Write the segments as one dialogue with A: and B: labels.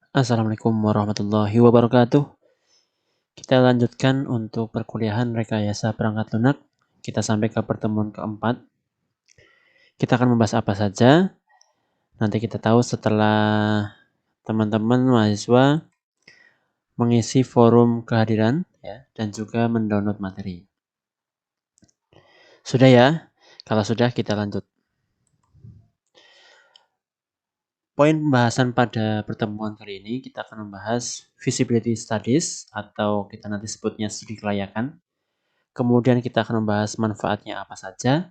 A: Assalamualaikum warahmatullahi wabarakatuh. Kita lanjutkan untuk perkuliahan rekayasa perangkat lunak. Kita sampai ke pertemuan keempat. Kita akan membahas apa saja. Nanti kita tahu setelah teman-teman mahasiswa mengisi forum kehadiran ya, dan juga mendownload materi. Sudah ya? Kalau sudah kita lanjut. Poin pembahasan pada pertemuan kali ini kita akan membahas feasibility studies atau kita nanti sebutnya studi kelayakan. Kemudian kita akan membahas manfaatnya apa saja.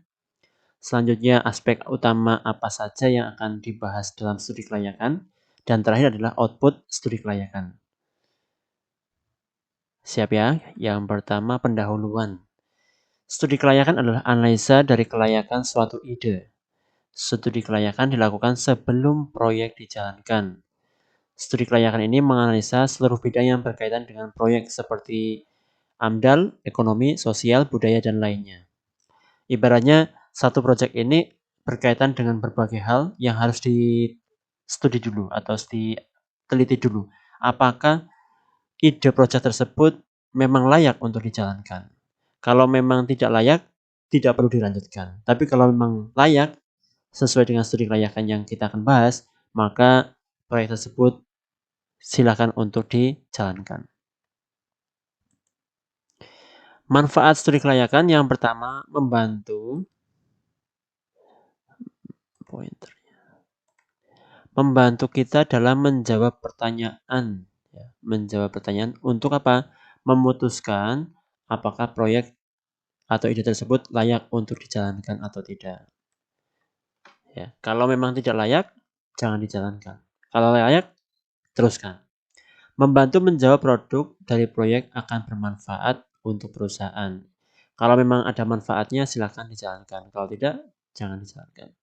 A: Selanjutnya aspek utama apa saja yang akan dibahas dalam studi kelayakan. Dan terakhir adalah output studi kelayakan. Siap ya? Yang pertama pendahuluan. Studi kelayakan adalah analisa dari kelayakan suatu ide. Studi kelayakan dilakukan sebelum proyek dijalankan. Studi kelayakan ini menganalisa seluruh bidang yang berkaitan dengan proyek seperti AMDAL, ekonomi, sosial, budaya, dan lainnya. Ibaratnya satu proyek ini berkaitan dengan berbagai hal yang harus di-studi dulu atau diteliti dulu. Apakah ide proyek tersebut memang layak untuk dijalankan? Kalau memang tidak layak, tidak perlu dilanjutkan. Tapi kalau memang layak, sesuai dengan studi kelayakan yang kita akan bahas, maka proyek tersebut silakan untuk dijalankan. Manfaat studi kelayakan yang pertama membantu kita dalam menjawab pertanyaan. Menjawab pertanyaan untuk apa? Memutuskan apakah proyek atau ide tersebut layak untuk dijalankan atau tidak. Ya, kalau memang tidak layak, jangan dijalankan. Kalau layak, teruskan. Membantu menjawab produk dari proyek akan bermanfaat untuk perusahaan. Kalau memang ada manfaatnya, silakan dijalankan. Kalau tidak, jangan dijalankan.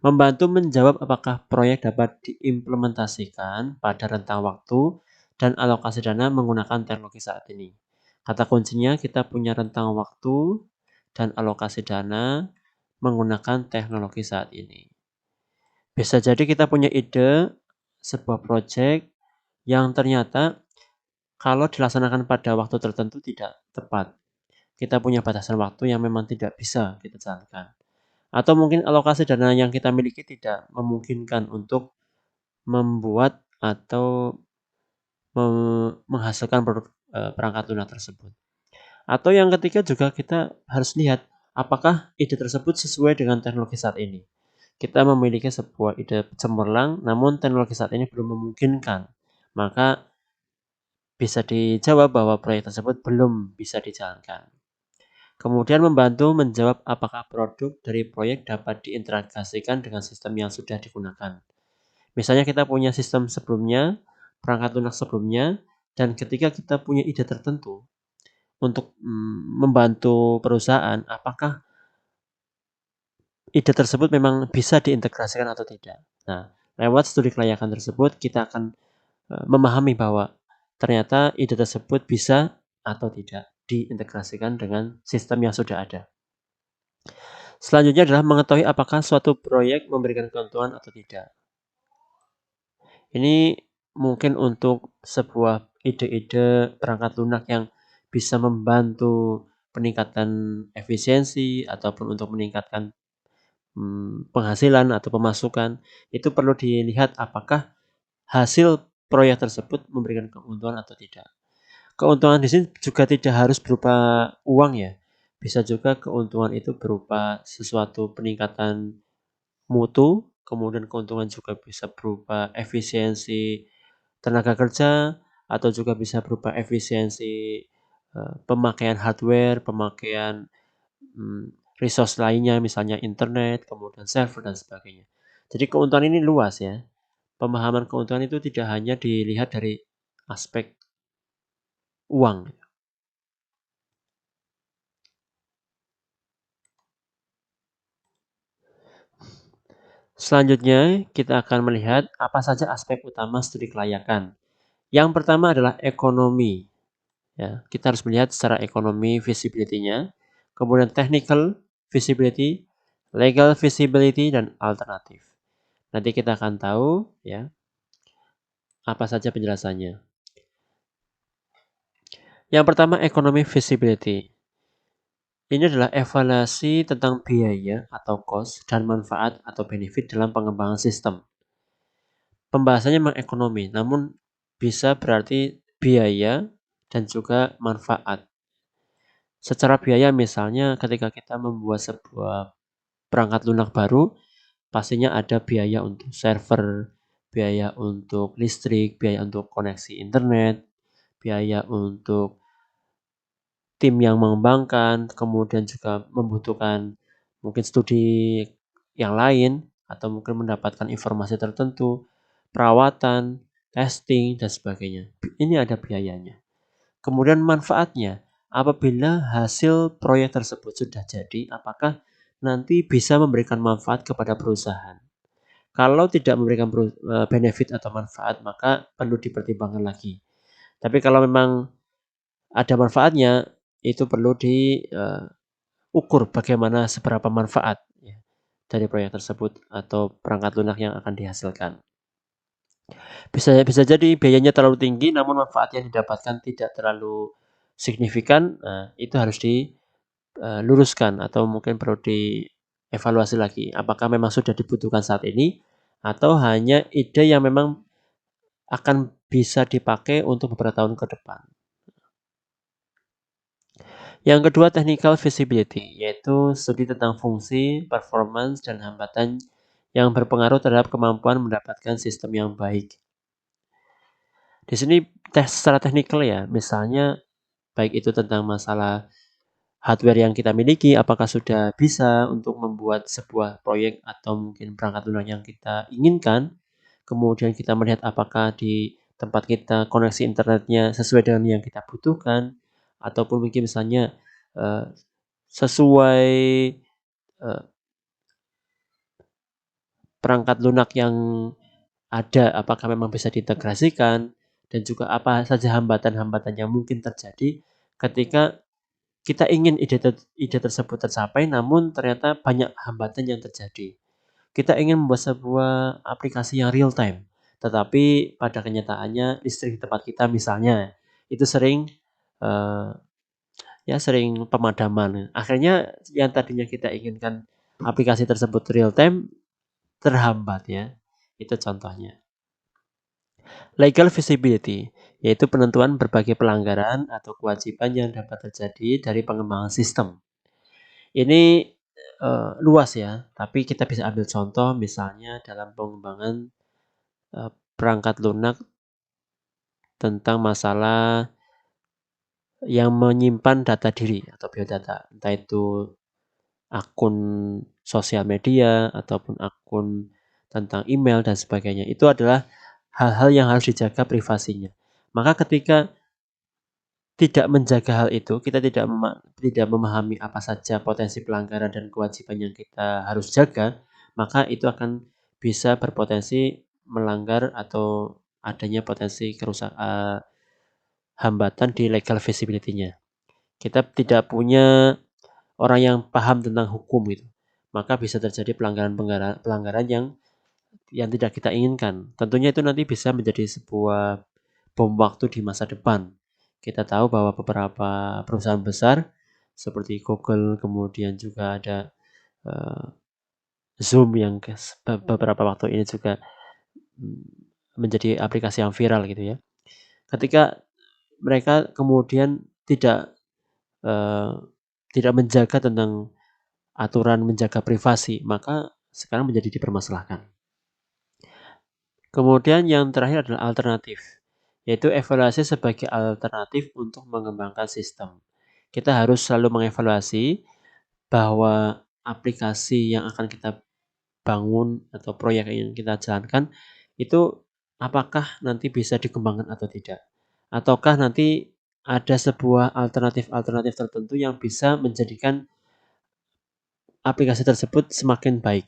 A: Membantu menjawab apakah proyek dapat diimplementasikan pada rentang waktu dan alokasi dana menggunakan teknologi saat ini. Kata kuncinya kita punya rentang waktu dan alokasi dana menggunakan teknologi saat ini. Bisa jadi kita punya ide sebuah proyek yang ternyata kalau dilaksanakan pada waktu tertentu tidak tepat. Kita punya batasan waktu yang memang tidak bisa kita jalankan. Atau mungkin alokasi dana yang kita miliki tidak memungkinkan untuk membuat atau menghasilkan produk perangkat lunak tersebut. Atau yang ketiga juga kita harus lihat apakah ide tersebut sesuai dengan teknologi saat ini. Kita memiliki sebuah ide cemerlang, namun teknologi saat ini belum memungkinkan. Maka bisa dijawab bahwa proyek tersebut belum bisa dijalankan. Kemudian membantu menjawab apakah produk dari proyek dapat diintegrasikan dengan sistem yang sudah digunakan. Misalnya kita punya sistem sebelumnya, perangkat lunak sebelumnya, dan ketika kita punya ide tertentu untuk membantu perusahaan, apakah ide tersebut memang bisa diintegrasikan atau tidak. Nah, lewat studi kelayakan tersebut kita akan memahami bahwa ternyata ide tersebut bisa atau tidak diintegrasikan dengan sistem yang sudah ada. Selanjutnya adalah mengetahui apakah suatu proyek memberikan keuntungan atau tidak. Ini mungkin untuk sebuah ide-ide perangkat lunak yang bisa membantu peningkatan efisiensi ataupun untuk meningkatkan penghasilan atau pemasukan, itu perlu dilihat apakah hasil proyek tersebut memberikan keuntungan atau tidak. Keuntungan di sini juga tidak harus berupa uang ya. Bisa juga keuntungan itu berupa sesuatu peningkatan mutu, kemudian keuntungan juga bisa berupa efisiensi tenaga kerja atau juga bisa berupa efisiensi pemakaian hardware, pemakaian resource lainnya misalnya internet, kemudian server dan sebagainya. Jadi keuntungan ini luas ya. Pemahaman keuntungan itu tidak hanya dilihat dari aspek uang. Selanjutnya, kita akan melihat apa saja aspek utama studi kelayakan. Yang pertama adalah ekonomi. Ya, kita harus melihat secara ekonomi feasibility-nya, kemudian technical feasibility, legal feasibility, dan alternatif. Nanti kita akan tahu ya Apa saja penjelasannya? Yang pertama, economic feasibility. Ini adalah evaluasi tentang biaya atau cost dan manfaat atau benefit dalam pengembangan sistem. Pembahasannya memang ekonomi, namun bisa berarti biaya dan juga manfaat. Secara biaya misalnya ketika kita membuat sebuah perangkat lunak baru, pastinya ada biaya untuk server, biaya untuk listrik, biaya untuk koneksi internet, biaya untuk tim yang mengembangkan, kemudian juga membutuhkan mungkin studi yang lain atau mungkin mendapatkan informasi tertentu, perawatan, testing, dan sebagainya. Ini ada biayanya. Kemudian manfaatnya, apabila hasil proyek tersebut sudah jadi, apakah nanti bisa memberikan manfaat kepada perusahaan? Kalau tidak memberikan benefit atau manfaat, maka perlu dipertimbangkan lagi. Tapi kalau memang ada manfaatnya, itu perlu diukur bagaimana seberapa manfaat ya, dari proyek tersebut atau perangkat lunak yang akan dihasilkan. Bisa bisa jadi biayanya terlalu tinggi, namun manfaat yang didapatkan tidak terlalu signifikan. Nah, itu harus diluruskan atau mungkin perlu dievaluasi lagi. Apakah memang sudah dibutuhkan saat ini atau hanya ide yang memang akan bisa dipakai untuk beberapa tahun ke depan. Yang kedua, technical feasibility, yaitu studi tentang fungsi, performance, dan hambatan yang berpengaruh terhadap kemampuan mendapatkan sistem yang baik. Di sini tes secara teknikal ya, misalnya baik itu tentang masalah hardware yang kita miliki, apakah sudah bisa untuk membuat sebuah proyek atau mungkin perangkat lunak yang kita inginkan. Kemudian kita melihat apakah di tempat kita koneksi internetnya sesuai dengan yang kita butuhkan, ataupun mungkin misalnya sesuai perangkat lunak yang ada, apakah memang bisa diintegrasikan, dan juga apa saja hambatan-hambatan yang mungkin terjadi ketika kita ingin ide tersebut tercapai, namun ternyata banyak hambatan yang terjadi. Kita ingin membuat sebuah aplikasi yang real time, tetapi pada kenyataannya listrik di tempat kita misalnya itu sering sering pemadaman. Akhirnya yang tadinya kita inginkan aplikasi tersebut real time terhambat ya. Itu contohnya. Legal feasibility, yaitu penentuan berbagai pelanggaran atau kewajiban yang dapat terjadi dari pengembangan sistem. Ini luas ya, tapi kita bisa ambil contoh misalnya dalam pengembangan perangkat lunak tentang masalah yang menyimpan data diri atau biodata, entah itu akun sosial media ataupun akun tentang email dan sebagainya. Itu adalah hal-hal yang harus dijaga privasinya. Maka ketika tidak menjaga hal itu, kita tidak memahami apa saja potensi pelanggaran dan kewajiban yang kita harus jaga, maka itu akan bisa berpotensi melanggar atau adanya potensi kerusakan hambatan di legal feasibility-nya. Kita tidak punya orang yang paham tentang hukum gitu. Maka bisa terjadi pelanggaran yang tidak kita inginkan. Tentunya itu nanti bisa menjadi sebuah bom waktu di masa depan. Kita tahu bahwa beberapa perusahaan besar seperti Google, kemudian juga ada Zoom yang beberapa waktu ini juga menjadi aplikasi yang viral gitu ya. Ketika mereka kemudian tidak menjaga tentang aturan menjaga privasi, maka sekarang menjadi dipermasalahkan. Kemudian yang terakhir adalah alternatif, yaitu evaluasi sebagai alternatif untuk mengembangkan sistem. Kita harus selalu mengevaluasi bahwa aplikasi yang akan kita bangun atau proyek yang kita jalankan itu apakah nanti bisa dikembangkan atau tidak. Ataukah nanti ada sebuah alternatif-alternatif tertentu yang bisa menjadikan aplikasi tersebut semakin baik.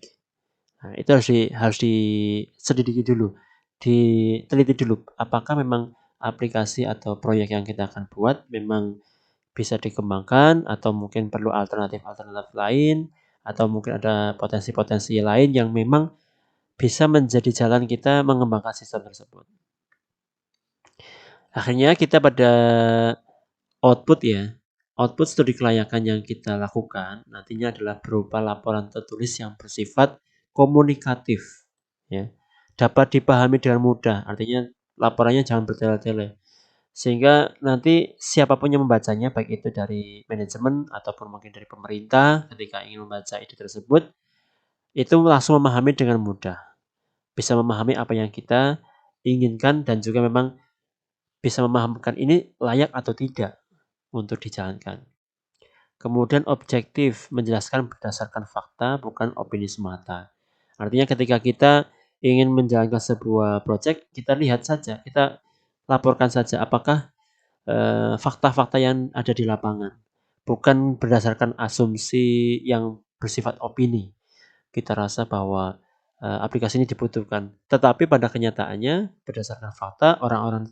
A: Nah, itu harus diselidiki dulu, diteliti dulu apakah memang aplikasi atau proyek yang kita akan buat memang bisa dikembangkan atau mungkin perlu alternatif-alternatif lain atau mungkin ada potensi-potensi lain yang memang bisa menjadi jalan kita mengembangkan sistem tersebut. Akhirnya kita pada output ya, output studi kelayakan yang kita lakukan nantinya adalah berupa laporan tertulis yang bersifat komunikatif, ya. Dapat dipahami dengan mudah, artinya laporannya jangan bertele-tele. Sehingga nanti siapapun yang membacanya, baik itu dari manajemen ataupun mungkin dari pemerintah, ketika ingin membaca ide tersebut, itu langsung memahami dengan mudah. Bisa memahami apa yang kita inginkan dan juga memang bisa memahamkan ini layak atau tidak untuk dijalankan. Kemudian objektif, menjelaskan berdasarkan fakta, bukan opini semata. Artinya ketika kita ingin menjalankan sebuah proyek, kita lihat saja, kita laporkan saja apakah fakta-fakta yang ada di lapangan, bukan berdasarkan asumsi yang bersifat opini. Kita rasa bahwa aplikasi ini dibutuhkan, tetapi pada kenyataannya berdasarkan fakta orang-orang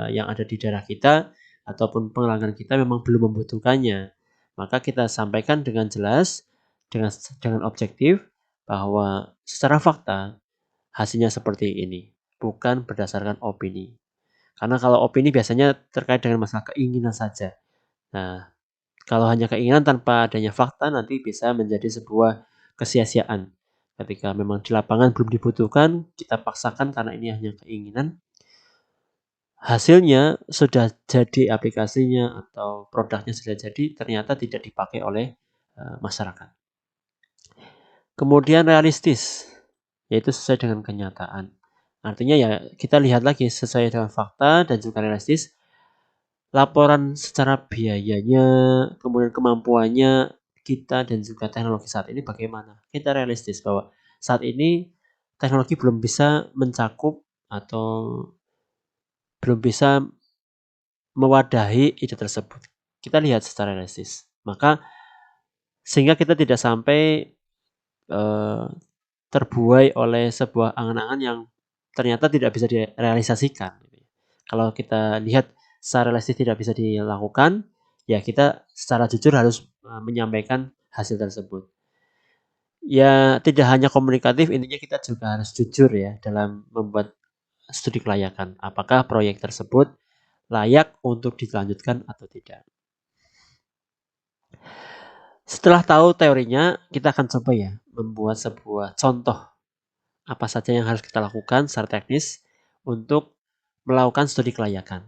A: yang ada di daerah kita ataupun pelanggan kita memang belum membutuhkannya. Maka kita sampaikan dengan jelas, dengan objektif bahwa secara fakta hasilnya seperti ini, bukan berdasarkan opini. Karena kalau opini biasanya terkait dengan masalah keinginan saja. Nah, kalau hanya keinginan tanpa adanya fakta nanti bisa menjadi sebuah kesia-siaan. Ketika memang di lapangan belum dibutuhkan, kita paksakan karena ini hanya keinginan. Hasilnya sudah jadi aplikasinya atau produknya sudah jadi, ternyata tidak dipakai oleh masyarakat. Kemudian realistis, yaitu sesuai dengan kenyataan. Artinya ya kita lihat lagi sesuai dengan fakta dan juga realistis. Laporan secara biayanya, kemudian kemampuannya kita dan juga teknologi saat ini bagaimana. Kita realistis bahwa saat ini teknologi belum bisa mencakup atau belum bisa mewadahi ide tersebut. Kita lihat secara realistis. Maka sehingga kita tidak sampai eh, terbuai oleh sebuah angan-angan yang ternyata tidak bisa direalisasikan. Kalau kita lihat secara realistis tidak bisa dilakukan, ya kita secara jujur harus menyampaikan hasil tersebut. Ya tidak hanya komunikatif, intinya kita juga harus jujur ya dalam membuat studi kelayakan. Apakah proyek tersebut layak untuk dilanjutkan atau tidak. Setelah tahu teorinya, kita akan coba ya membuat sebuah contoh apa saja yang harus kita lakukan secara teknis untuk melakukan studi kelayakan.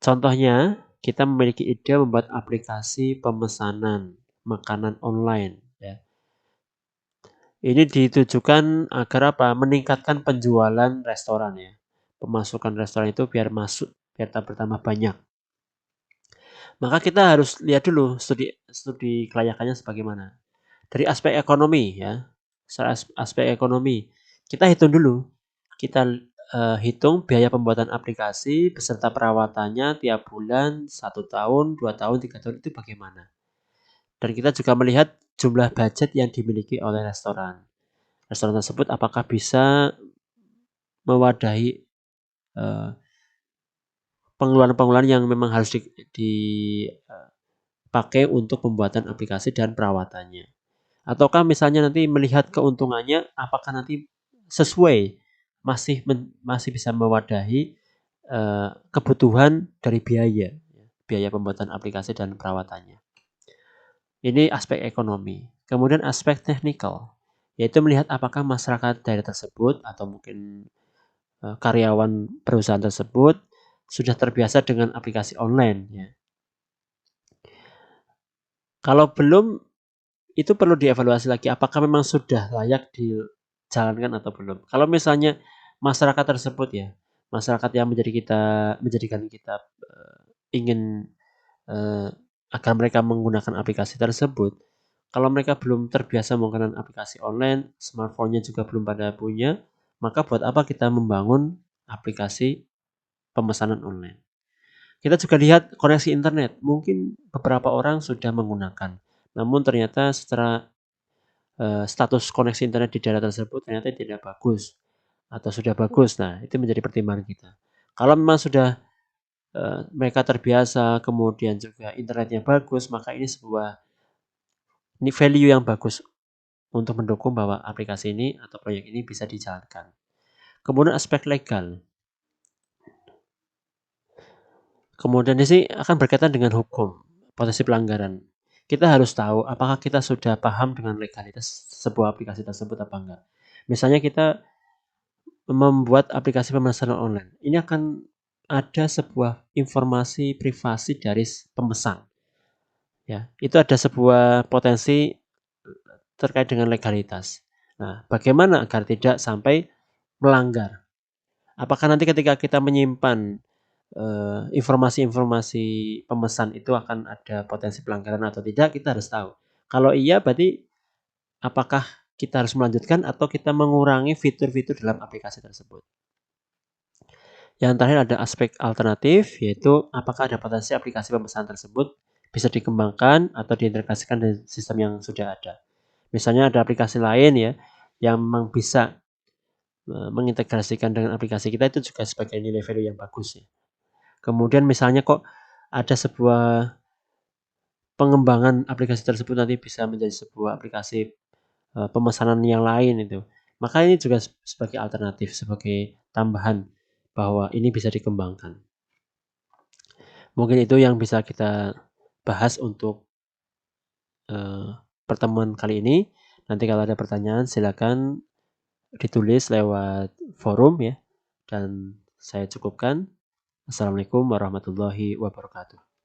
A: Contohnya, kita memiliki ide membuat aplikasi pemesanan makanan online. Ya. Ini ditujukan agar apa? Meningkatkan penjualan restoran ya. Pemasukan restoran itu biar bertambah banyak. Maka kita harus lihat dulu studi kelayakannya sebagaimana. Dari aspek ekonomi ya, secara aspek ekonomi kita hitung dulu, kita hitung biaya pembuatan aplikasi beserta perawatannya tiap bulan, 1 tahun, 2 tahun, 3 tahun itu bagaimana. Dan kita juga melihat jumlah budget yang dimiliki oleh restoran. Restoran tersebut apakah bisa mewadahi pengeluaran-pengeluaran yang memang harus dipakai untuk pembuatan aplikasi dan perawatannya. Ataukah misalnya nanti melihat keuntungannya apakah nanti sesuai masih bisa mewadahi kebutuhan dari biaya pembuatan aplikasi dan perawatannya. Ini aspek ekonomi. Kemudian aspek teknikal, yaitu melihat apakah masyarakat daerah tersebut atau mungkin karyawan perusahaan tersebut sudah terbiasa dengan aplikasi online ya. Kalau belum, itu perlu dievaluasi lagi apakah memang sudah layak dijalankan atau belum. Kalau misalnya masyarakat tersebut ya, masyarakat yang menjadikan kita ingin agar mereka menggunakan aplikasi tersebut, kalau mereka belum terbiasa menggunakan aplikasi online, smartphone-nya juga belum pada punya, maka buat apa kita membangun aplikasi pemesanan online. Kita juga lihat koneksi internet, mungkin beberapa orang sudah menggunakan, namun ternyata secara status koneksi internet di daerah tersebut ternyata tidak bagus atau sudah bagus. Nah, itu menjadi pertimbangan kita. Kalau memang sudah mereka terbiasa, kemudian juga internetnya bagus, maka ini value yang bagus untuk mendukung bahwa aplikasi ini atau proyek ini bisa dijalankan. Kemudian aspek legal. Kemudian ini sih akan berkaitan dengan hukum, potensi pelanggaran. Kita harus tahu apakah kita sudah paham dengan legalitas sebuah aplikasi tersebut apa enggak. Misalnya kita membuat aplikasi pemesanan online. Ini akan ada sebuah informasi privasi dari pemesan. Ya, itu ada sebuah potensi terkait dengan legalitas. Nah, bagaimana agar tidak sampai melanggar? Apakah nanti ketika kita menyimpan informasi-informasi pemesan itu akan ada potensi pelanggaran atau tidak, kita harus tahu. Kalau iya berarti apakah kita harus melanjutkan atau kita mengurangi fitur-fitur dalam aplikasi tersebut. Yang terakhir ada aspek alternatif, yaitu apakah ada potensi aplikasi pemesanan tersebut bisa dikembangkan atau diintegrasikan dengan sistem yang sudah ada. Misalnya ada aplikasi lain ya yang memang bisa mengintegrasikan dengan aplikasi kita, itu juga sebagai nilai value yang bagus ya. Kemudian misalnya kok ada sebuah pengembangan aplikasi tersebut nanti bisa menjadi sebuah aplikasi pemesanan yang lain itu. Maka ini juga sebagai alternatif, sebagai tambahan bahwa ini bisa dikembangkan. Mungkin itu yang bisa kita bahas untuk pertemuan kali ini. Nanti kalau ada pertanyaan silakan ditulis lewat forum ya. Dan saya cukupkan. Assalamualaikum warahmatullahi wabarakatuh.